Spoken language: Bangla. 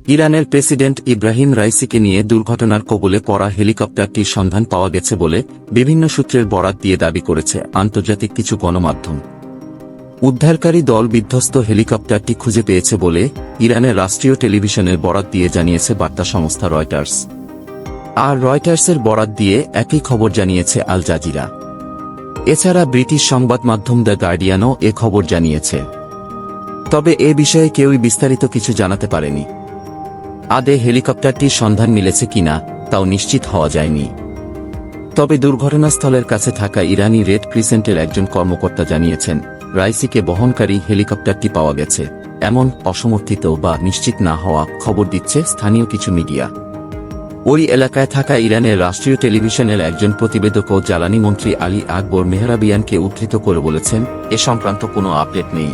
ইরানের প্রেসিডেন্ট ইব্রাহিম রাইসিকে নিয়ে দুর্ঘটনার কবলে পড়া হেলিকপ্টারটির সন্ধান পাওয়া গেছে বলে বিভিন্ন সূত্রের বরাত দিয়ে দাবি করেছে আন্তর্জাতিক কিছু গণমাধ্যম। উদ্ধারকারী দল বিধ্বস্ত হেলিকপ্টারটি খুঁজে পেয়েছে বলে ইরানের রাষ্ট্রীয় টেলিভিশনের বরাত দিয়ে জানিয়েছে বার্তা সংস্থা রয়টার্স। আর রয়টার্সের বরাত দিয়ে একই খবর জানিয়েছে আল জাজিরা। এছাড়া ব্রিটিশ সংবাদ মাধ্যম দ্য গার্ডিয়ানও এ খবর জানিয়েছে। তবে এ বিষয়ে কেউই বিস্তারিত কিছু জানাতে পারেনি। আদে হেলিকপ্টারটির সন্ধান মিলেছে কিনা তাও নিশ্চিত হওয়া যায়নি। তবে দুর্ঘটনাস্থলের কাছে থাকা ইরানি রেড ক্রিসেন্টের একজন কর্মকর্তা জানিয়েছেন, রাইসিকে বহনকারী হেলিকপ্টারটি পাওয়া গেছে এমন অসমর্থিত বা নিশ্চিত না হওয়া খবর দিচ্ছে স্থানীয় কিছু মিডিয়া। ওই এলাকায় থাকা ইরানের রাষ্ট্রীয় টেলিভিশনের একজন প্রতিবেদক ও জ্বালানি মন্ত্রী আলী আকবর মেহরাবিয়ানকে উদ্ধৃত করে বলেছেন, এ সংক্রান্ত কোনো আপডেট নেই।